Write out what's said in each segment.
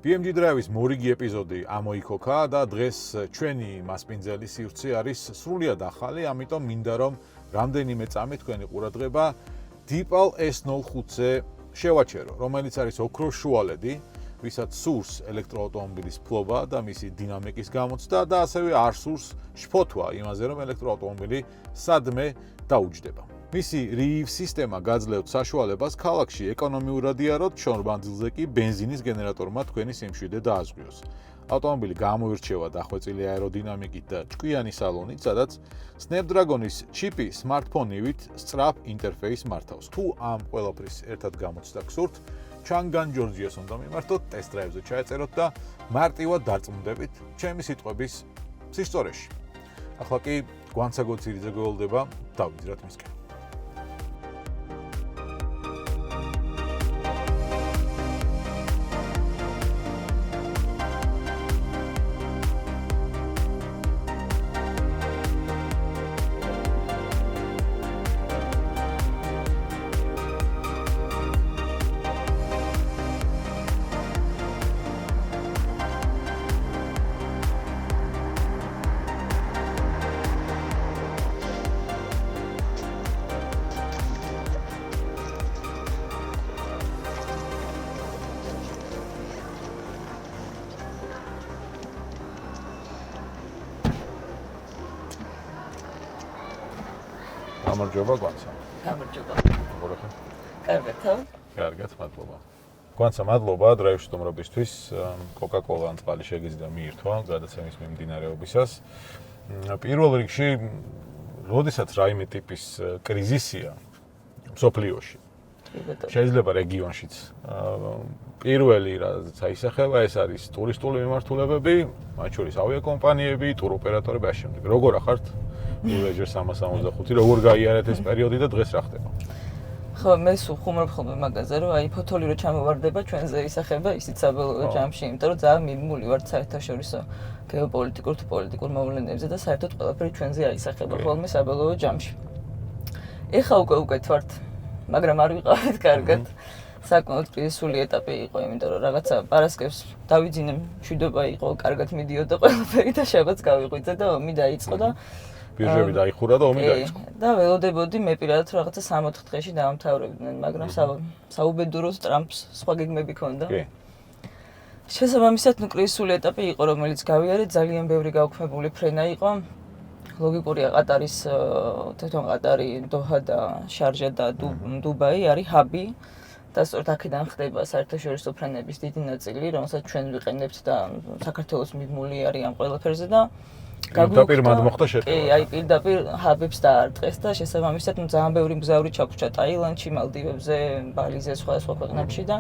BMG Drive-ის მორიგი ეპიზოდი ამოიქოქა და დღეს ჩვენი მასპინძელი სივრცე არის სრულიად ახალი, ამიტომ მინდა რომ რამდენიმე წამი თქვენი ყურადღება DeepL S05-ზე შევაჩერო, რომელიც არის ოქროს შუალედი, ვისაც სურს ელექტროავტომობილის ფლობა და მისი დინამიკის გამოცდა და ასევე არ სურს შფოთვა იმაზე, რომ ელექტროავტომობილი სადმე დაუჯდება. მისი REEV სისტემა გაძლევთ საშუალებას ქალაქში ეკონომიურად იაროთ, შორბანძილზე კი ბენზინის გენერატორმა თქვენი სიმშვიდე დააზღვიოს. ავტომობილი გამოირჩევა დახვეწილი აეროდინამიკით და ჭკვიანი სალონით, სადაც Snapdragon-ის ჩიპი smartphone-ივით სწრაფ ინტერფეისს მართავს. თუ ამ ყველაფრის ერთად გამოცდა გსურთ, ჩანგან ჯორჯიას უნდა მიმართოთ, test drive-ზე ჩაეწეროთ და მარტივად დარწმუნდებით ჩემი სიტყვების სისწორეში. ახლა კი გვანცაგო ძირიზე გველოდება, დავიძრათ მისკენ. გამარჯობა გვანცა. გამარჯობა. როგორ ხარ? კარგად თავ? კარგად, მადლობა. გვანცა, მადლობა დრაივში სტუმრობისთვის. Coca-Cola ან წყალი შეგიძლია მიირთვა გადაცემის მიმდინარეობისას. პირველ რიგში, როდესაც რაიმე ტიპის კრიზისია მსოფლიოში, შეიძლება რეგიონშიც პირველი რაც აისახება, ეს არის ტურისტული მიმართულებები, მათ შორის ავიაკომპანიები, ტუროპერატორები და შემდეგ. როგორ ახართ? Voyager 365 როგორ გაიარეთ ეს პერიოდი და დღეს რა ხდება? ხო, მე ხუმრობ ხოლმე მაგაზე, რომ აი ფოთოლი რო ჩამოვარდება ჩვენზე ისახება ისიც საბოლოო ჯამში, იმიტომ რომ ძალიან მიმმული ვართ საერთაშორისო გეოპოლიტიკურ თუ პოლიტიკურ მოვლენებზე და საერთოდ ყველაფერი ჩვენზე აისახება ხოლმე საბოლოო ჯამში. ეხა უკეთ ვართ, მაგრამ არ ვიყავით კარგად. საკმაოდ კრიზისული ეტაპი იყო, იმიტომ რომ რაღაცა პარასკევს დავიძინე, მშვიდობა იყო, კარგად მიდიოდა ყველაფერი და შაბათს გავიღვიძე და ომი დაიწყო და ბირჟები დაიხურა და ომი დაიწყო. და ველოდებოდი მე პირადად რაღაცა 3-4 დღეში დაამთავრებდნენ, მაგრამ საუბედუროს ტრამპს სხვა გეგმები ქონდა. კი. შესაბამისად, კრიზისული ეტაპი იყო, რომელიც გავიარეთ, ძალიან ბევრი გაუქმებული ფრენა იყო. ლოგიკურია, ყატარის თვითონ ყატარი, დოჰა და შარჟა და დუბაი არის ჰაბი. და სწორედ აქედან ხდება საერთაშორისო ფრენების დიდი ნაწილი, რომელსაც ჩვენ ვიყენებთ და საქართველოს მიმული არის ამ ყველაფერზე და პირდაპირ მანდ მოხდა შეტევა. კი, აი პირდაპირ ჰაბებს დაარტყეს და შესაბამისად ძალიან ბევრი მგზავრი ჩაგვრჩა ტაილანდში, მალდივებზე, ბალიზე, სხვა ქვეყნებში და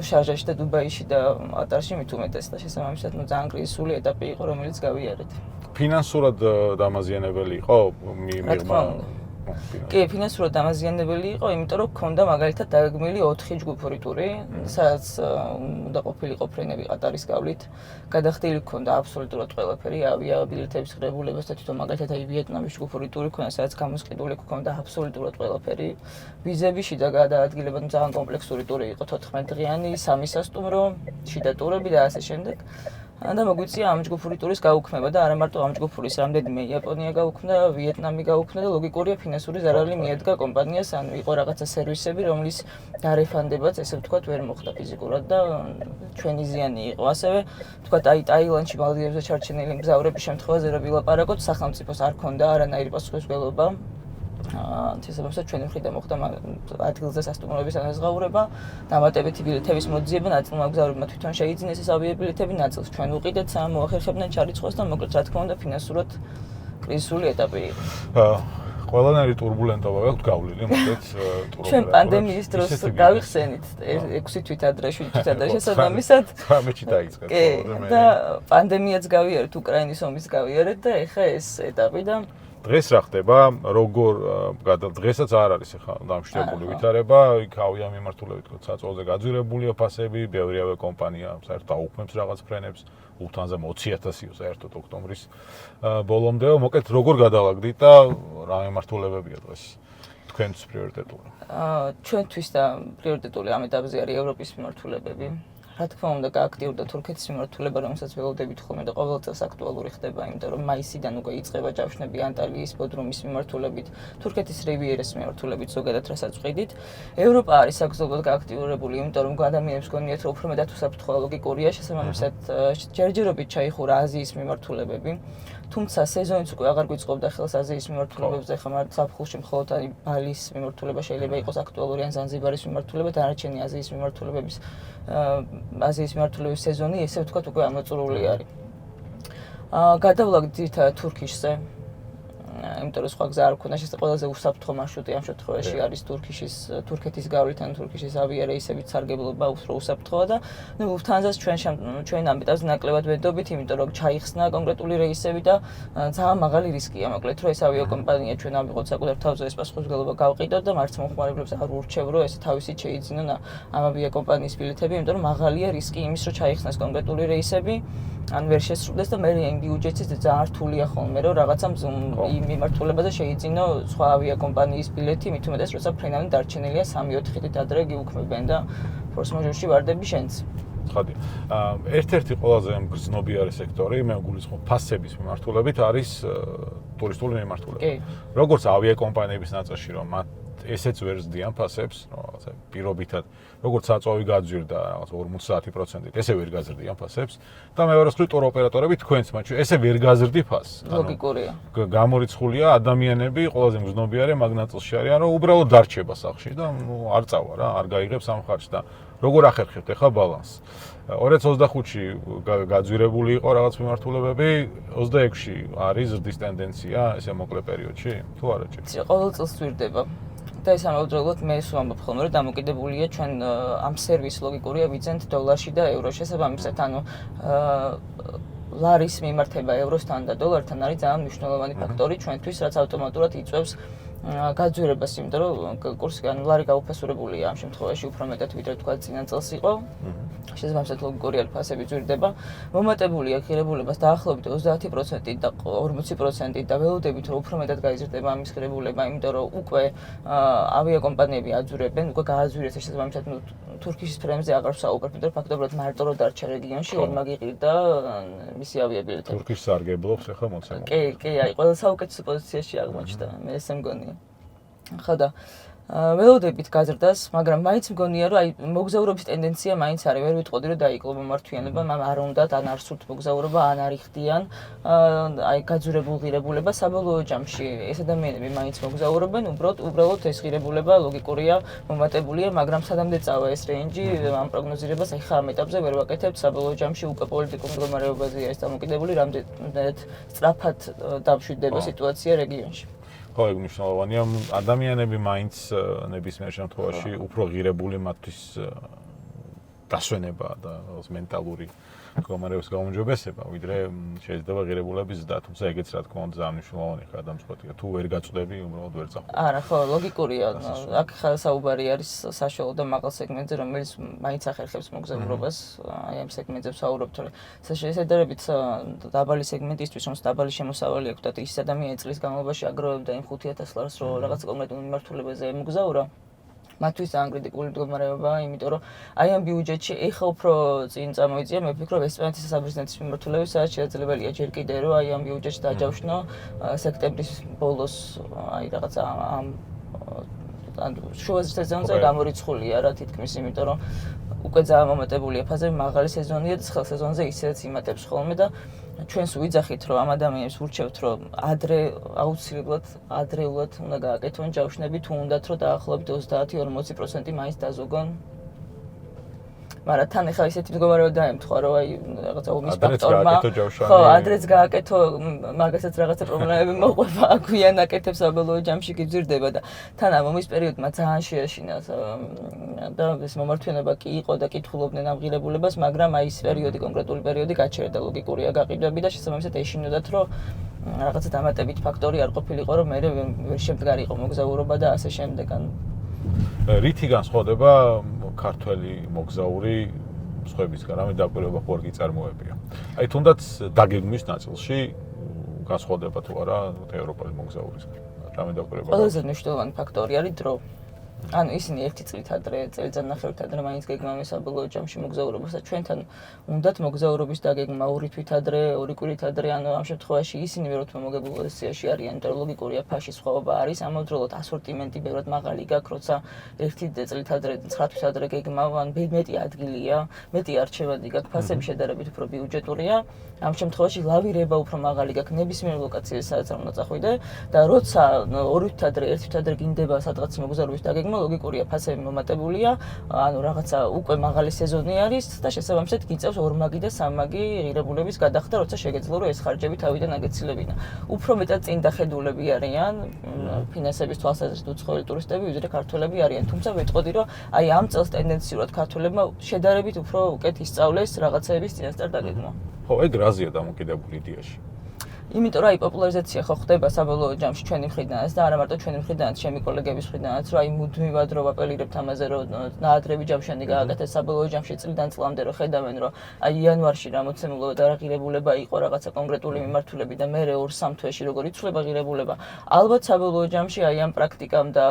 შარჟაში და დუბაიში და ყატარში მით უმეტეს და შესაბამისად ძალიან კრიზისული ეტაპი იყო, რომელიც გავიარეთ. ფინანსურად დამაზიანებელი იყო მიღმა კი, ფინანსურად დამაზიანებელი იყო, იმიტომ რომ ქონდა მაგალითად დაგეგმილი 4 ჯგუფური ტური, სადაც უნდა ყოფილიყო ფრენები ყატარის გავლით. გადახდილი ქონდა აბსოლუტურად ყველაფერი, ავიაბილეთების ღირებულებას და თვითონ მაგალითად აი ვიეტნამის ჯგუფური ტური ქონდა, სადაც გამოსყიდული ქონდა აბსოლუტურად ყველაფერი. ვიზები, შიდა გადაადგილება, ძალიან კომპლექსური ტური იყო 14 დღიანი, 3 სასტუმრო, შიდა ტურები და ასე შემდეგ. და მოგვიწია ამ ჯგუფური ტურის გაუქმება და არა მარტო ამ ჯგუფურის, რამდენიმე იაპონია გაუქმდა, ვიეტნამი გაუქმდა და ლოგიკურია ფინანსური ზარალი მიადგა კომპანიას, ანუ იყო რაღაცა სერვისები, რომლის დარეფანდებაც, ესე ვთქვათ, ვერ მოხდა ფიზიკურად და ჩვენი ზიანი იყო. ასევე ვთქვათ, აი ტაილანდში, მალდივებზე ჩარჩენილი მგზავრების შემთხვევაზე რა ვილაპარაკოთ, სახელმწიფოს არ ქონდა არანაირი პასუხისმგებლობა. შესაბამისად ჩვენი მხრიდან მოხდა ადგილზე სასტუმროების ანაზღაურება, დამატებითი ბილეთების მოძიება, ნაწილმა მგზავრებმა თვითონ შეიძინეს ეს ავიაბილეთები, ნაწილს ჩვენ ვუყიდეთ, მოახერხებდნენ ჩარიცხვას და მოკლედ რა თქმა უნდა ფინანსურად კრიზისული ეტაპი იყო. ყველანაირი турბულენტობა გაქვთ გავლილი, მოკლედ ტუროპერატორებს. ჩვენ პანდემიის დროს გავიხსენით 6 თვით ადრე, 7 თვით ადრე შესაბამისად. 18-ში დაიწყეთ. და პანდემიაც გავიარეთ, უკრაინის ომის გავიარეთ და ეხა ეს ეტაპი და დღეს რა ხდება? როგორ დღესაც არ არის ახლა დამშვიდებული ვითარება, იქ ავიამიმართულებით საწოლზე გაძვირებულია ფასები, ბევრი ავიაკომპანია საერთოდ აუქმებს რაღაც ფრენებს, Lufthansa 20,000-იო საერთოდ ოქტომბრის ბოლომდე. მოკლედ როგორ გადავაგდით და რა მიმართულებებია დღეს თქვენთვის პრიორიტეტული? ჩვენთვის და პრიორიტეტული ამ ეტაპზე არის ევროპის მიმართულებები. რა თქმა უნდა გააქტიურდა თურქეთის მიმართულება, რომელსაც ველოდებით ხოლმე და ყოველ წელს აქტუალური ხდება, იმიტომ რომ მაისიდან უკვე იწყება ჯავშნები ანტალიის, ბოდრუმის მიმართულებით, თურქეთის რივიერის მიმართულებით ზოგადად რასაც ვყიდით. ევროპა არის საგრძნობლად გააქტიურებული, იმიტომ რომ ადამიანებს გონიათ რომ უფრო მეტად უსაფრთხოა ლოგიკურია, შესაბამისად ჯერჯერობით ჩაიხურა აზიის მიმართულებები. თუმცა სეზონიც უკვე აღარ გვიწყობდა ხელს აზიის მიმართულებებზე, ხომ არ საფხულში მხოლოდ არის ბალის მიმართულება შეიძლება იყოს აქტუალური ან ზანზიბარის მიმართულება, დანარჩენი აზიის მიმართულების სეზონი, ესე ვთქვათ, უკვე ამოწურული არის. გადავლაგდით ძირითადად თურქიშზე. იმიტომ რომ სხვა გზა არ ქონდა, ეს ყველაზე უსაფრთხო მარშრუტი ამ შემთხვევაში არის თურქეთის გავლით ან თურქეთის ავიარეისებით სარგებლობა უფრო უსაფრთხოა და ლუფთანზას ჩვენ ამიტომაც ნაკლებად ვედობით, იმიტომ რომ ჩაიხსნა კონკრეტული რეისები და ძალიან მაღალი რისკია, მოკლედ რომ ეს ავიაკომპანია ჩვენ ამიღოთ საკუთარ თავზე ეს პასუხისმგებლობა გავყიდოთ და მარცხ მომხმარებლებს არ ურჩევ რომ ესე თავისით შეიძინონ ამ ავიაკომპანიის ბილეთები, იმიტომ რომ მაღალია რისკი იმის რომ ჩაიხსნას კონკრეტული რეისები ან ვერ შესრულდეს და მე იმ ბიუჯეტიც ძალიან რთულია ხოლმე რომ რაღაცა იმ მიმართულებაზე შეიძინო სხვა ავიაკომპანიის ბილეთი, მით უმეტეს როცა ფრენანი დარჩენილია 3-4 დღით ადრე გიუქმებენ და ფორს მაჟორში ვარდები შენც. ხადი. ერთ-ერთი ყველაზე გრძნობიარე სექტორი, მე გულისხმობ ფასების მიმართულებით არის ტურისტული მიმართულება. როგორც ავიაკომპანიების ნაწილში რომ მათ ესეც ვერ ზდიან ფასებს, რაღაცა პირობითად, როგორც საწვავი გაძვირდა რაღაცა 50%-ით, ესე ვერ გაზრდიან ფასებს და მეორე მხრივ ტუროპერატორები თქვენც მაჩვენე, ესე ვერ გაზრდი ფასს. ლოგიკურია. გამორიცხულია ადამიანები, ყველაზე გრძნობიარე მაგ ნაწილში არიან, რომ უბრალოდ დარჩება სახლში და არ წავა რა, არ გაიღებს ამ ხარჯს და როგორ ახერხებთ ახლა ბალანსს? 2025-ში გაძვირებული იყო რაღაც მიმართულებები, 26-ში არის ზრდის ტენდენცია ესე მოკლე პერიოდში? თუ არა ჭირს? ყოველ წელს ზვირდება. და ეს ამავდროულად მე ეს ვამბობ ხოლმე რომ დამოკიდებულია ჩვენ ამ სერვისს ლოგიკურია ვიძენთ დოლარში და ევროში. შესაბამისად, ანუ ლარის მიმართება ევროსთან და დოლართან არის ძალიან მნიშვნელოვანი ფაქტორი ჩვენთვის, რაც ავტომატურად იწვევს გაძვირებას, იმიტომ რომ კურსი ან ლარი გაუფასურებულია ამ შემთხვევაში უფრო მეტად ვიდრე თქვა წინა წელს იყო. შესაბამისად ლოგიკურია ფასები ზვირდება. მომატებულია ღირებულებას დაახლოებით 30% და 40% და ველოდებით რომ უფრო მეტად გაიზრდება ამის ღირებულება, იმიტომ რომ უკვე ავიაკომპანიები აძვრებენ, უკვე გააძვირეს შესაბამისად თურქეთის ფრენებზე აღარ ვსაუბრობ, იმიტომ რომ ფაქტობრივად მარტო რო დარჩა რეგიონში ორმაგი ყირდა მისი ავიაბილეთები. თურქის სარგებლობს ახლა მოცემული. კი, აი, ყველა საუკეთესო პოზიციაში აღმოჩნდა, მე ესე მგონია. ხო და ველოდებით გაზრდას, მაგრამ მაინც მგონია რომ აი მოგზაურობის ტენდენცია მაინც არის, ვერ ვიტყოდი რომ დაიკლო მომართვიანება, არ უნდათ ან არ სურთ მოგზაურობა, ან არ იხდიან აი გაძვირებულ ღირებულებას საბოლოო ჯამში ეს ადამიანები მაინც მოგზაურობენ, უბრალოდ ეს ღირებულება ლოგიკურია, მომატებულია, მაგრამ სადამდე წავა ეს რეინჯი ამ პროგნოზირებას აი ხა ამ ეტაპზე ვერ ვაკეთებთ, საბოლოო ჯამში უკვე პოლიტიკურ მდგომარეობაზეა ეს დამოკიდებული, რამდენად სწრაფად დამშვიდდება სიტუაცია რეგიონში. ხო, ეგ მნიშვნელოვანია. ადამიანები მაინც ნებისმიერ შემთხვევაში უფრო ღირებული მათთვის დასვენება და მენტალური მდგომარეობის გაუმჯობესება, ვიდრე შეიძლება ღირებულების ზრდა, თუმცა ეგეც რა თქმა უნდა ძალიან მნიშვნელოვანი ხარ დამწყვეტია. თუ ვერ გაწვდები, უბრალოდ ვერ წახვიდე. არა, ხო, ლოგიკურია. აქ ხა საუბარი არის საშუალო და მაღალ სეგმენტზე, რომელიც მაინც ახერხებს მოგზაურობას. აი ამ სეგმენტზე ვსაუბრობთ, რომ შესაძლებლობით დაბალი სეგმენტისთვის, რომ დაბალი შემოსავალი აქვს და ის ადამიანი წლის განმავლობაში აგროვებდა იმ 5000 ლარს, რომ რაღაც კონკრეტულ მიმართულებაზე ემგზავრა. მათთვის ძალიან კრიტიკული მდგომარეობაა, იმიტომ რომ აი ამ ბიუჯეტში ეხლა უფრო წინ წამოიწია, მე ვფიქრობ ესპანეთის საპრეზიდენტის მიმართულებით, სადაც შეძლებელია ჯერ კიდე რომ აი ამ ბიუჯეტში დაჯავშნო სექტემბრის ბოლოს აი რაღაცა ამ შუა სეზონზე გამორიცხულია რა თითქმის, იმიტომ რომ უკვე ძალიან მომატებულია ფაზები, მაღალი სეზონია და ცხელ სეზონზე ისედაც იმატებს ხოლმე და ჩვენს ვიძახით რომ ამ ადამიანებს ურჩევთ რომ აუცილებლად ადრეულად უნდა გააკეთონ ჯავშნები, თუ უნდათ რომ დაახლოებით 30-40% მაინც დაზოგონ. მაგრამ თან ახლა ისეთი მდგომარეობა დაემთხვა რომ აი რაღაცა ომის ფაქტორმა ხო ადრეც გააკეთო, მაგასაც რაღაცა პრობლემები მოყვება, აქვიან აკეთებს საბოლოო ჯამში გიძირდება და თან ამ ომის პერიოდმა ძალიან შეაშინა და ეს მომართვიანება კი იყო და კითხულობდნენ ამ ღირებულებას, მაგრამ აი ეს პერიოდი, კონკრეტული პერიოდი გაჩერდა, ლოგიკურია გაყიდვები და შესაბამისად ეშინოდათ რომ რაღაცა დამატებით ფაქტორი არ ყოფილიყო, რომ მე ვერ შემდგარიყო მოგზაურობა და ასე შემდეგ. რითი განსხვავდება ქართველი მოგზაური სხვებისგან, რამე დაკვირვება ხო არ გიწარმოებია. აი თუნდაც დაგეგმვის ნაწილში განსხვავდება თუ არა ევროპელი მოგზაურისგან. რამე დაკვირვება. ყველაზე მნიშვნელოვანი ფაქტორი არის დრო. ანუ ისინი ერთი წლით ადრე, წელიწადნახევრით ადრე მაინც გეგმავენ საბოლოო ჯამში მოგზაურობას და ჩვენთან უნდათ მოგზაურობის დაგეგმა 2 თვით ადრე, 2 კვირით ადრე, ანუ ამ შემთხვევაში ისინი ვერ თქმა მოგებულ პოზიციაში არიან, იმიტომ რომ ლოგიკურია ფაში სხვაობა არის, ამავდროულად ასორტიმენტი ბევრად მაღალი გაქვს, როცა 1 წლით ადრე, 9 თვით ადრე გეგმავ, ან მეტი ადგილია, მეტი არჩევანი გაქვს, ფასები შედარებით უფრო ბიუჯეტურია. ამ შემთხვევაში ლავირება უფრო მაღალი გაქვს ნებისმიერ ლოკაციაზე, სადაც არ უნდა წახვიდე და როცა 2 თვით ადრე, 1 თვით ადრე გინდება სადღაც მოგზაურობის დაგეგმა, ლოგიკურია ფასები მომატებულია, ანუ რაღაცა უკვე მაღალი სეზონი არის და შესაბამისად გიწევს 2 და 3 ღირებულების გადახდა, როცა შეგეძლო რომ ეს ხარჯები თავიდან აგეცილებინა. უფრო მეტად წინ დახედულები არიან ფინანსების თვალსაზრისით უცხოელი ტურისტები, ვიდრე ქართველები არიან. თუმცა ვიტყოდი რომ აი ამ წელს ტენდენციურად ქართველებმა შედარებით უფრო უკეთ ისწავლეს რაღაცეების წინასწარ დაგეგმა. ხო, ეგ რაზეა დამოკიდებული იდეაში. იმიტომ რომ აი პოპულარიზაცია ხო ხდება საბოლოო ჯამში ჩვენი მხრიდანაც და არა მარტო ჩვენი მხრიდანაც, ჩემი კოლეგების მხრიდანაც, რომ აი მუდმივად რომ ვაპელირებთ ამაზე, რომ ნაადრევი ჯამშენი გააკეთეს საბოლოო ჯამში წლიდან წლამდე, რომ ხედავენ, რომ აი იანვარში რა მოცემულობა და რა ღირებულება იყო რაღაცა კონკრეტული მიმართულები და მე 2-3 თვეში როგორ იცვლება ღირებულება. ალბათ საბოლოო ჯამში აი ამ პრაქტიკამ და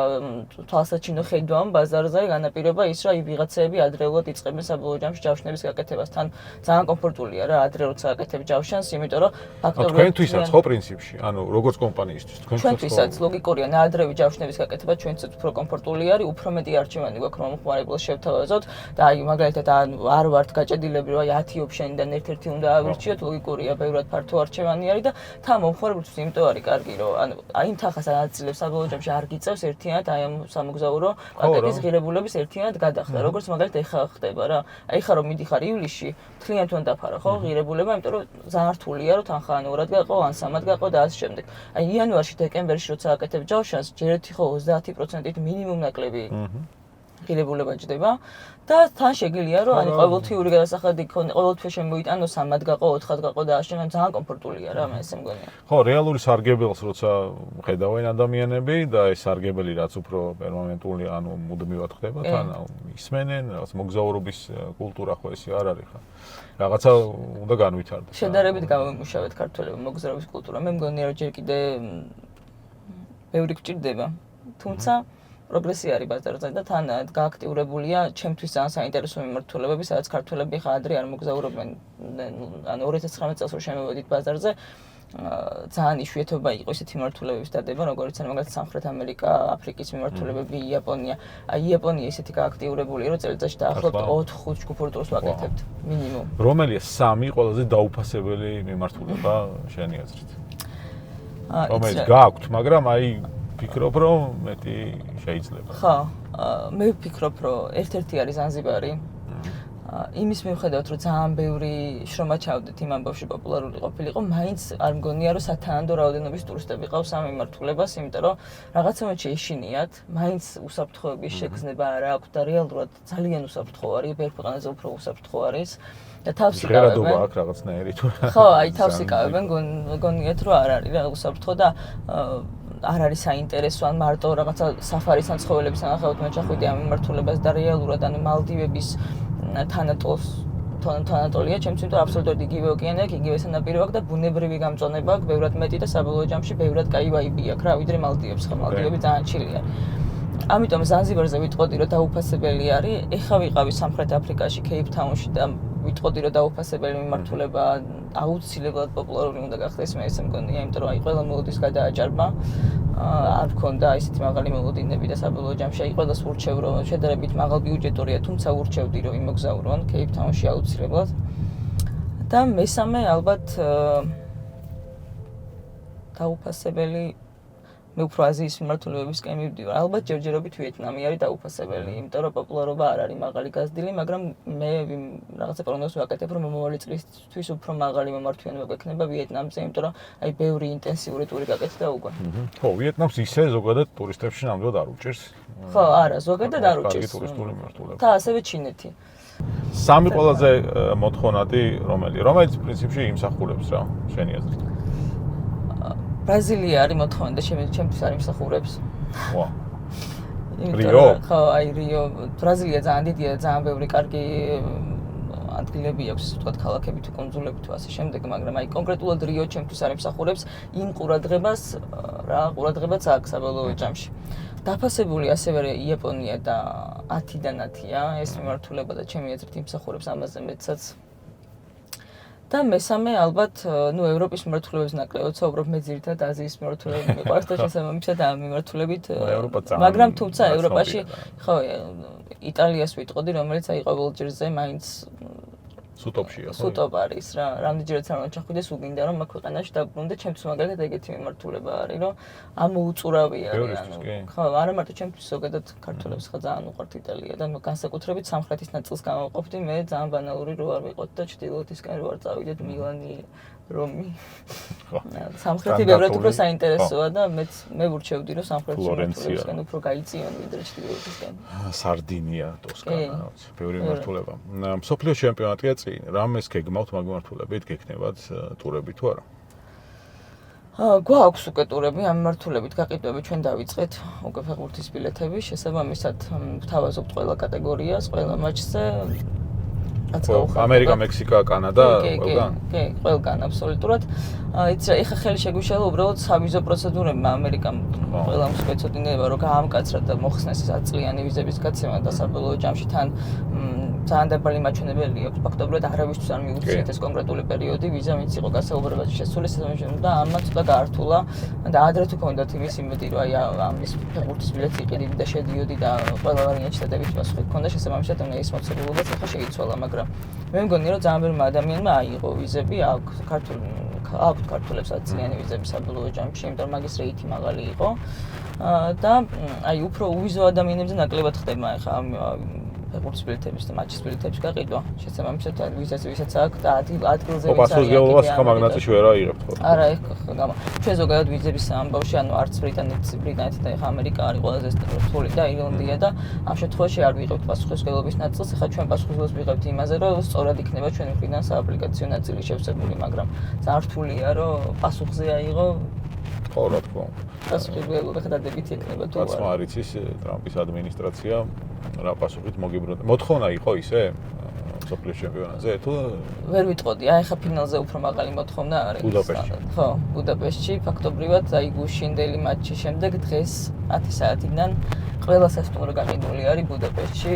თვალსაჩინო ხედვამ ბაზარზე განაპირობა ის, რომ აი ვიღაცეები ადრეულად იწყებენ საბოლოო ჯამში ჯავშნების გაკეთებას. თან ძალიან კომფორტულია რა ადრე როცა აკეთებ ჯავშანს, იმიტომ რომ ფაქტობრივად ჩვენთვისაც ხო პრინციპში, ანუ როგორც კომპანიისთვის, ჩვენთვისაც ლოგიკურია, ნაადრევი ჯავშნების გაკეთება ჩვენცაც უფრო კომფორტული არის, უფრო მეტი არჩევანი გვაქვს რომ მომხმარებელს შევთავაზოთ და აი მაგალითად არ ვართ გაჭედილები რომ აი 10 ოფშენიდან ერთ-ერთი უნდა ავირჩიოთ, ლოგიკურია, ბევრად ფართო არჩევანი არის და თან მომხმარებელთვის იმიტომ არის კარგი რომ ანუ აი იმ თანხას ანაწილებს საბოლოო ჯამში არ გიწევს ერთიანად აი ამ სამოგზაურო პაკეტის ღირებულების ერთიანად გადახდა, როგორც მაგალითად ეხლა ხდება რა. აი ხა რომ მიდიხარ ივლისში, თლიანად უნდა დაფარო ხო ღირებულება, იმიტომ რომ ძალიან რთულია რომ თანხა ან 2-ად გაყო ან 3-ad გაყო და ასე შემდეგ. აი იანვარში, დეკემბერში როცა აკეთებ ჯავშანს, ჯერ ერთი ხო 30%-ით მინიმუმ ნაკლები ღირებულება ჯდება და თან შეგიძლია რომ აი ყოველთვიური გადასახადი ქონე, ყოველთვე შემოიტანო 3-ad გაყო, 4-ad გაყო და ასე შემდეგ, ძალიან კომფორტულია რა, მე ესე მგონია. ხო, რეალური სარგებელს როცა ხედავენ ადამიანები და ეს სარგებელი რაც უფრო პერმანენტული, ანუ მუდმივად ხდება, თან ისმენენ, რაღაც მოგზაურობის კულტურა ხო ესე არ არის ხა. რაღაცა უნდა განვითარდეს. შედარებით გამომუშავეთ ქართველები მოგზაურობის კულტურა. მე მგონია რომ ჯერ კიდე ბევრი გჭირდება. თუმცა პროგრესი არის ბაზარზე და თან გააქტიურებულია ჩემთვის ძალიან საინტერესო მიმართულებები, სადაც ქართველები ხა ადრე არ მოგზაურობენ. ანუ 2019 წელს რო შემოვედით ბაზარზე, ძალიან იშვიათობა იყო ისეთი მიმართულებების დადება, როგორც არის მაგალითად სამხრეთ ამერიკა, აფრიკის მიმართულებები, იაპონია. აი იაპონია ისეთი გააქტიურებულია, რომ წელიწადში დაახლოებით 4-5 ჯგუფურ ტურს ვაკეთებთ მინიმუმ. რომელია 3 ყველაზე დაუფასებელი მიმართულება შენი აზრით? რომელიც გააქვთ, მაგრამ აი ვფიქრობ, რომ მეტი შეიძლება. ხო, მე ვფიქრობ, რომ ერთ-ერთი არის ზანზიბარი. იმის მიუხედავად, რომ ძალიან ბევრი შრომა ჩავდეთ იმ ამბავში პოპულარული ყოფილიყო, მაინც არ მგონია, რომ სათანადო რაოდენობის ტურისტები ყავს ამ მიმართულებას, იმიტომ რომ რაღაცა მომენტში ეშინიათ, მაინც უსაფრთხოების შეგრძნება არ აქვს და რეალურად ძალიან უსაფრთხო არის, ბევრ ქვეყანაზე უფრო უსაფრთხო არის. და თავს იკავებენ. ჟღერადობა აქვს რაღაცნაირი თუ რა. ხო, აი თავს იკავებენ, გონიათ რომ არ არის რა უსაფრთხო და არ არის საინტერესო ან მარტო რაღაცა საფარის ან ცხოველების ანახავთ მე ჩახვიდე ამ მიმართულებას და რეალურად ანუ მალდივების თანატოლია ჩემთვის იმიტომ აბსოლუტურად იგივე ოკეანე აქვს, იგივე სანაპირო აქვს და ბუნებრივი გამწონება აქვს ბევრად მეტი და საბოლოო ჯამში ბევრად კაი ვაიბი აქვს რა ვიდრე მალდივებს ხო მალდივები ძალიან ჩილია. ამიტომ ზანზიბარზე ვიტყოდი რომ დაუფასებელი არის. ეხა ვიყავი სამხრეთ აფრიკაში, კეიპთაუნში და ვიტყოდი რომ დაუფასებელი მიმართულება აუცილებლად პოპულარული უნდა გახდეს, მე ესე მგონია, იმიტომ რომ აი ყველა მოლოდის გადააჭარბა. არ მქონდა ისეთი მაღალი მოლოდინები და საბოლოო ჯამში აი ყველას ურჩევ რომ შედარებით მაღალ ბიუჯეტურია, თუმცა ურჩევდი რომ იმოგზაურონ კეიპთაუნში აუცილებლად. და მესამე ალბათ დაუფასებელი მე უფრო აზიის მიმართულებებისკენ მივდივარ. ალბათ ჯერჯერობით ვიეტნამი არის დაუფასებელი, იმიტომ რომ პოპულარობა არ არის მაღალი გაზრდილი, მაგრამ მე რაღაცა პროგნოზს ვაკეთებ, რომ მომავალი წლისთვის უფრო მაღალი მომართვიანობა გვექნება ვიეტნამზე, იმიტომ რომ აი ბევრი ინტენსიური ტური გაკეთდა უკვე. ხო, ვიეტნამს ისე ზოგადად ტურისტებში ნამდვილად არ უჭერს. ხო, არა, ზოგადად არ უჭერს. კარგი ტურისტული მიმართულება. და ასევე ჩინეთი. 3 ყველაზე მოთხოვნადი რომელიც პრინციპში იმსახურებს რა, შენი აზრით? ბრაზილია არის მოთხოვნადი და ჩემთვის არ იმსახურებს. ვა. რიო? ხო, აი რიო, ბრაზილია ძალიან დიდია, ძალიან ბევრი კარგი ადგილები აქვს, ასე ვთქვათ, ქალაქები თუ კუნძულები თუ ასე შემდეგ, მაგრამ აი კონკრეტულად რიო ჩემთვის არ იმსახურებს იმ ყურადღებას, რა ყურადღებაც აქვს საბოლოო ჯამში. დაფასებული ასევე იაპონია და 10-დან 10-ია ეს მიმართულება და ჩემი აზრით იმსახურებს ამაზე მეცაც. და მესამე ალბათ, ევროპის მიმართულებების ნაკლებად ვსაუბრობ, მე ძირითადად აზიის მიმართულებით მიყვარს და შესაბამისად ამ მიმართულებით, მაგრამ თუმცა ევროპაში, ხო, იტალიას ვიტყოდი, რომელიც აი ყოველ ჯერზე მაინც სუტოპშია, ხო? სუტოპ არის რა. რამდენჯერაც არ ჩახვიდეს, უგინდა რომ აქ ქვეყანაში დაბრუნდე, ჩემთვის მაგალითად ეგეთი მიმართულება არის, რომ ამოუწურავი არის, ხო, არა მარტო ჩემთვის, ზოგადად ქართველებს ხა ძალიან უყვართ იტალია და განსაკუთრებით სამხრეთის ნაწილს გამოვყოფდი, მე ძალიან ბანალური რო არ ვიყოთ და ჩრდილოეთისკენ რო არ წავიდეთ მილანი, რომი. ხო. სამხრეთი ბევრად უფრო საინტერესოა და მე ვურჩევდი რომ სამხრეთის მიმართულებისკენ უფრო გაიწიონ ვიდრე ჩრდილოეთისკენ. სარდინია, ტოსკანა, ბევრი მიმართულება. მსოფლიო ჩემპიონატია წინ, რამეს გეგმავთ მაგ მიმართულებით, გექნებათ ტურები თუ არა? გვაქვს უკვე ტურები ამ მიმართულებით გაყიდვები ჩვენ დავიწყეთ უკვე ფეხბურთის ბილეთები, შესაბამისად ვთავაზობთ ყველა კატეგორიას, ყველა მატჩზე. ამერიკა, მექსიკა, კანადა, ყველგან? კი, ყველგან აბსოლუტურად. იცი, ეხა ხელი შეგვიშალა უბრალოდ სავიზო პროცედურებმა ამერიკამ ყველამ შეეცოდინება რომ გაამკაცრა და მოხსნეს ეს 10 წლიანი ვიზების გაცემა და საბოლოო ჯამში თან ძალიან დაბალი მაჩვენებელი აქვს. ფაქტობრივად არავისთვის არ მიუწიეთ ეს კონკრეტული პერიოდი, ვიზა ვინც იყო გასაუბრებაში შესული და ამან ცოტა გაართულა და ადრე თუ ქონდათ იმის იმედი რომ აი ამის ფეხბურთის ბილეთი იყიდები და შედიოდი და ყველა ვარიანტში დადებით პასუხი ქონდა, შესაბამისად ეს მოცემულობაც ახლა შეიცვალა, მაგრამ მე მგონი რომ ძალიან ბევრმა ადამიანმა აიღო ვიზები, აქვს ქართველებს 10 წლიანი ვიზები საბოლოო ჯამში, იმიტომ რომ მაგის რეიტი მაღალი იყო და აი უფრო უვიზო ადამიანებზე ნაკლებად ხდება ახლა ფეხბურთის ბილეთების და მატჩის ბილეთების გაყიდვა. შესაბამისად ვიზას ვისაც აქვს და ადგილზე ვინც არის. პასუხისმგებლობას ხა მაგნაცეში ვერ აიღებთ ხო? არა, ხო, ჩვენ ზოგადად ვიზების ამბავში, ანუ არც ბრიტანეთი და ეხა ამერიკა არის ყველაზე რთული და ირლანდია და ამ შემთხვევაში არ ვიღებთ პასუხისმგებლობის ნაწილს. ეხა ჩვენ პასუხისმგებლობას ვიღებთ იმაზე, რომ სწორად იქნება ჩვენი მხრიდან სააპლიკაციო ნაწილი შევსებული, მაგრამ ძალიან რთულია, რომ პასუხზე აიღო. ხო, რა თქმა უნდა. პასუხისმგებლობა დადებითი ექნება თუ არა. რაც არის ის ტრამპის ადმინისტრაცია რა პასუხით მოგიბრუნდა. მოთხოვნა იყო ისე მსოფლიო ჩემპიონატზე თუ ვერ ვიტყოდი, აი ხა ფინალზე უფრო მაღალი მოთხოვნა არის. ბუდაპეშტში. ხო, ბუდაპეშტში ფაქტობრივად აი გუშინდელი მატჩის შემდეგ დღეს 10 საათიდან ყველა სასტუმრო გაყიდული არის ბუდაპეშტში,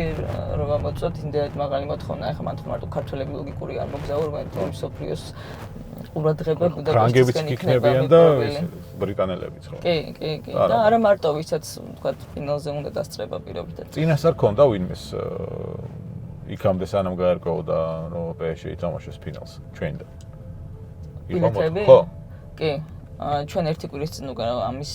რომ ამოწოთ იმდენად მაღალი მოთხოვნა. აი ხა მან თქმა უნდა ქართველები ლოგიკური არ მოგზაურობენ თუ მსოფლიოს ყურადღება ბუდაპეშტისკენ იქნებიან და ბრიტანელებიც ხო? კი. და არა მარტო ვისაც ვთქვათ ფინალზე უნდა დასწრება პირობითად. წინასწარ ქონდა ვინმეს იქამდე სანამ გაერკვეოდა რომ PSG ითამაშოს ფინალს ჩვენდა. ბილეთები? ხო. კი. ჩვენ ერთი კვირის წინ უკვე ამის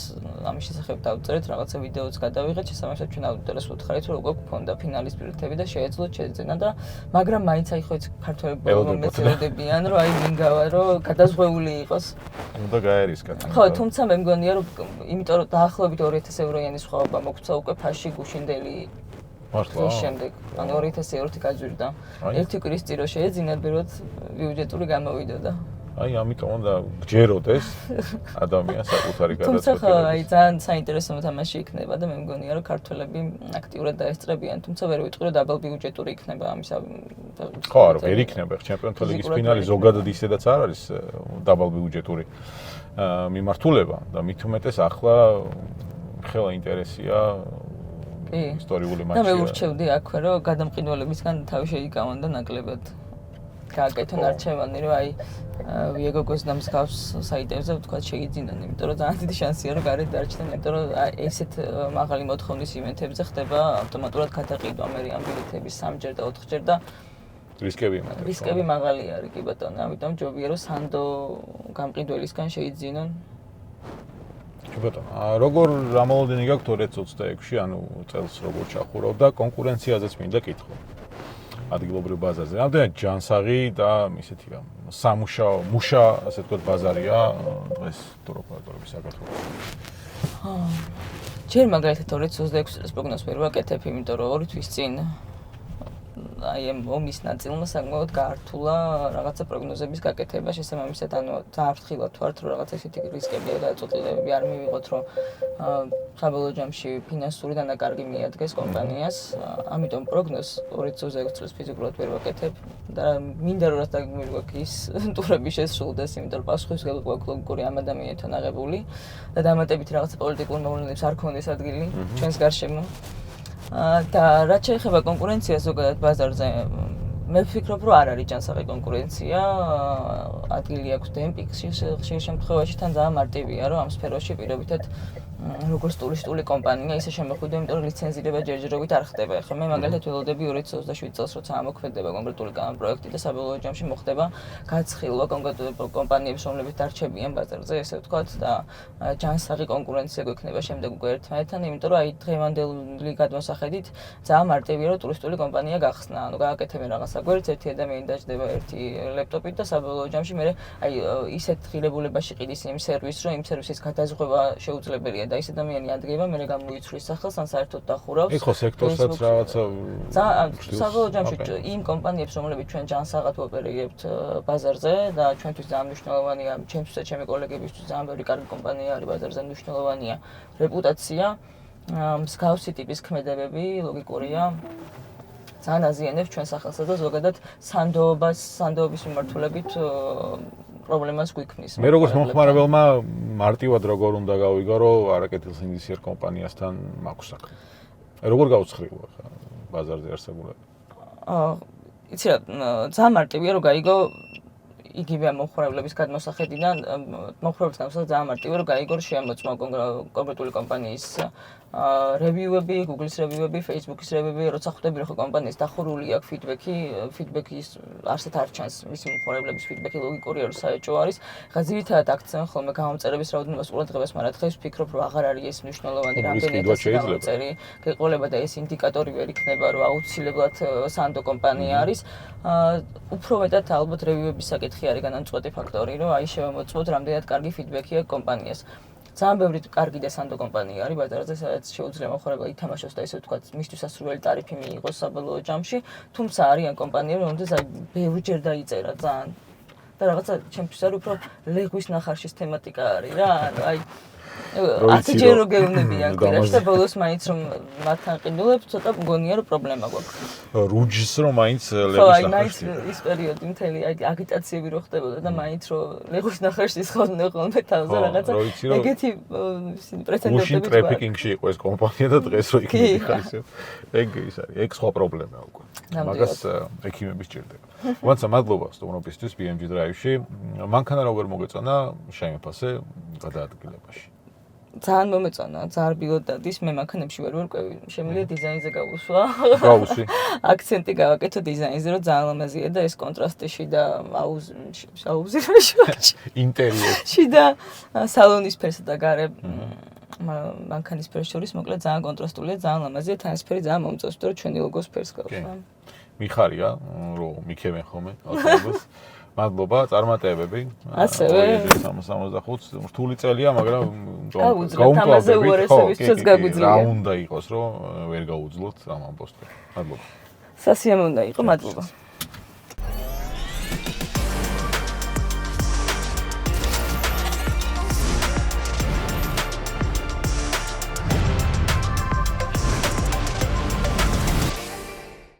შესახებ დავწერეთ, რაღაცა ვიდეოც გადავიღეთ, შესაბამისად ჩვენ აუდიტორიას ვუთხარით, რომ უკვე გქონდა ფინალის ბილეთები და შეეძლოთ შეძენა და მაგრამ მაინც აი ხო ეს ქართველები მომეცედებიან, რომ აი ვინგავა, რომ გადაზღვეული იყოს. უნდა გაერისკათ. ხო, თუმცა მე მგონია, რომ იმიტომ რომ დაახლოებით 2000 ევროიანი სხვაობა მოგვცა უკვე ფაში გუშინდელი მართლა შემდეგ, ანუ 2000 ევროთი გაძვირდა. ერთი კვირის წინ რო შეეძინათ, ბეროთ ბიუჯეტური გამოვიდოდა. აი ამიტომ უნდა გჯეროდეს ადამიანს საკუთარი გადაწყვეტილება. თუმცა ხო, აი ძალიან საინტერესო თამაში იქნება და მე მგონია რომ ქართველები აქტიურად დაესწრებიან, თუმცა ვერ ვიტყვი რომ დაბალ ბიუჯეტური იქნება ამის ხო, არა, ვერ იქნება. ჩემპიონთა ლიგის ფინალი ზოგადად ისედაც არ არის დაბალ ბიუჯეტური მიმართულება და მით უმეტეს ახლა ხელა ინტერესია ისტორიული მატჩი. და მე ვურჩევდი აქვე რომ გადამყიდველებისგან თავი შეიკავონ და ნაკლებად გააკეთონ არჩევანი, რომ აი ვიეგო გოზნამის გავს საიტებზე ვთქვათ შეიძინონ, იმიტომ რომ ძალიან დიდი შანსია რომ გარეთ დარჩნენ, იმიტომ რომ ესეთ მაღალი მოთხოვნის ივენთებზე ხდება ავტომატურად გადაყიდვა მერიან ბილეთების 3ჯერ და 4ჯერ და რისკები მაღალი არის კი ბატონო, ამიტომ ჯობია რომ სანდო გამყიდველისგან შეიძინონ. კი ბატონო, როგორ რამოდენი გაქვთ 2026-ში, ანუ წელს როგორ ჩახურავ და კონკურენციაზეც მინდა კითხო. ადგილობრივ ბაზარზე. რამდენად ჯანსაღი და ისეთი რა, სამუშაო, მუშა, ასე ვთქვათ, ბაზარია დღეს ტუროპერატორების საქართველოში. ჯერ მაგალითად 2026 წელს პროგნოზს ვერ ვაკეთებ, იმიტომ რომ 2 თვის წინ აი ამ ომის ნაწილმა საკმაოდ გაართულა რაღაცა პროგნოზების გაკეთება შესაბამისად, ანუ ძალიან ფრთხილად ვართ, რომ რაღაცა ისეთი რისკები და წოწილებები არ მივიღოთ, რომ საბოლოო ჯამში ფინანსური დანაკარგი მიადგეს კომპანიას. ამიტომ პროგნოზს 2026 წელს ფიზიკურად ვერ ვაკეთებ და მინდა რომ რაც დაგმილი გვაქვს ის ტურები შესრულდეს, იმიტომ რომ პასუხისმგებელი გვაქვს ლოგიკური ამ ადამიანთან აღებული და დამატებით რაღაცა პოლიტიკურ მოვლენებს არ ქონდეს ადგილი ჩვენს გარშემო. და რაც შეეხება კონკურენციას ზოგადად ბაზარზე, მე ვფიქრობ, რომ არ არის ჯანსაღი კონკურენცია, ადგილი აქვს დემპინგს ხშირ შემთხვევაში თან ძალიან მარტივია, რომ ამ სფეროში პირობითად როგორც ტურისტული კომპანია, ისე შემოხვიდე, იმიტომ რომ ლიცენზირება ჯერჯერობით არ ხდება. ხო, მე მაგალითად ველოდები 2027 წელს, როცა ამოქმედება კონკრეტული პროექტი და საბოლოო ჯამში მოხდება გაცხილვა კონკრეტული კომპანიების, რომლებიც დარჩებიან ბაზარზე, ესე ვთქვათ, და ჯანსაღი კონკურენცია გვექნება შემდეგ უკვე ერთმანეთთან, იმიტომ რომ აი დღევანდელი გადმოსახედით ძალიან მარტივია, რომ ტურისტული კომპანია გახსნა. ანუ გააკეთებენ რაღაცა გვერდს, ერთი ადამიანი დაждდება ერთი ლეპტოპით და საბოლოო ჯამში მე აი ისეთ ღირებულებაში ყიდის იმ სერვისს, რომ იმ სერვისის გადაზღვა შეუძლებელია და ის ადამიანი ადგება, მე გამოიცვლის სახელს, ან საერთოდ დახურავს. იქ ხო სექტორსაც რაღაცა საბოლოო ჯამში იმ კომპანიებს, რომლებიც ჩვენ ჯანსაღად ვოპერირებთ ბაზარზე და ჩვენთვის ძალიან მნიშვნელოვანია, ჩემთვისაც, ჩემი კოლეგებისთვის ძალიან ბევრი კარგი კომპანია არის ბაზარზე, მნიშვნელოვანია რეპუტაცია, მსგავსი ტიპის ქმედებები, ლოგიკურია. ძალიან აზიანებს ჩვენ სახელსა და ზოგადად სანდოობის მიმართულებით პრობლემას გვიქმნის. მე როგორც მომხმარებელმა მარტივად როგორ უნდა გავიგო, რომ არაკეთილსინდისიერ კომპანიასთან მაქვს საქმე. როგორ გავცხრივო ხა ბაზარზე არსებულები? იცი რა, ძალიან მარტივია რომ გაიგო იგივე მომხმარებლების გადმოსახედიდან, მომხმარებლის გადმოსახედიდან ძალიან მარტივია რომ გაიგო რომ შეამოწმა კონკრეტული კომპანიის რევიუები, Google-ის რევიუები, Facebook-ის რევიუები, როცა ხვდები რომ კომპანიის დახურული აქვს ფიდბექის არსად არ ჩანს მისი მომხმარებლების ფიდბექი ლოგიკურია რომ საეჭვო არის. ხა ძირითადად აქცევენ ხოლმე გამომწერების რაოდენობას ყურადღებას, მაგრამ დღეს ვფიქრობ რომ აღარ არის ეს მნიშვნელოვანი რამდენი გამომწერი გეყოლება და ეს ინდიკატორი ვერ იქნება რომ აუცილებლად სანდო კომპანია არის. უფრო მეტად ალბათ რევიუების საკითხი არის განამწყვეტი ფაქტორი, რომ აი შევამოწმოთ რამდენად კარგი ფიდბექი აქვს კომპანიას. ძალიან ბევრი კარგი და სანდო კომპანია არის ბაზარზე, სადაც შეუძლია მომხმარებლა ითამაშოს და ესე ვთქვათ, მისთვის სასურველი ტარიფი მიიღოს საბოლოო ჯამში, თუმცა არიან კომპანიები, რომლებიც აი ბევრჯერ დაიწერა ძალიან და რაღაცა ჩემთვის არის უფრო ლეგვის ნახარშის თემატიკა არის რა, ანუ აი 10 ჯერ რო გეუნებიან კვირაში და ბოლოს მაინც რომ მათთან ყიდულებ, ცოტა მგონია რომ პრობლემა გვაქვს. რუჯს რომ მაინც ლეგვის ნახარში. ის პერიოდი მთელი აი აგიტაციები რო ხდებოდა და მაინც რომ ლეგვის ნახარში ისხავდნენ ხოლმე თავზე რაღაცა ეგეთი პრეცედენტები ვთქვა. ტრაფიკინგში იყო ეს კომპანია და დღეს რო იქნება ხარ ისე. ეგ ის არის, ეგ სხვა პრობლემაა უკვე. მაგას ექიმები სჭირდება. ვანცა მადლობა სტუმრობისთვის BMG Drive-ში. მანქანა როგორ მოგეწონა შემოფასე გადაადგილებაში? ძალიან მომეწონა, ძალიან რბილად დადის, მე მანქანებში ვერ ვერკვევი, შემიძლია დიზაინზე გავუსვა. გავუსვი. აქცენტი გავაკეთო დიზაინზე, რომ ძალიან ლამაზია და ეს კონტრასტში და აუზირებაში. ინტერიერში და სალონის ფერსა და გარე მანქანის ფერს შორის მოკლედ ძალიან კონტრასტულია, ძალიან ლამაზია, თანასფერი ძალიან მომწონს, რომ ჩვენი ლოგოს ფერს გავსვა. მიხარია, რომ მიქემენ ხოლმე ავტობუსს. მადლობა, წარმატებები. ასევე 365 რთული წელია, მაგრამ გაუმკლავდებით, რა უნდა იყოს, რომ ვერ გაუძლოთ ამ ამბოს. მადლობა. სასიამოვნო იყო, მადლობა.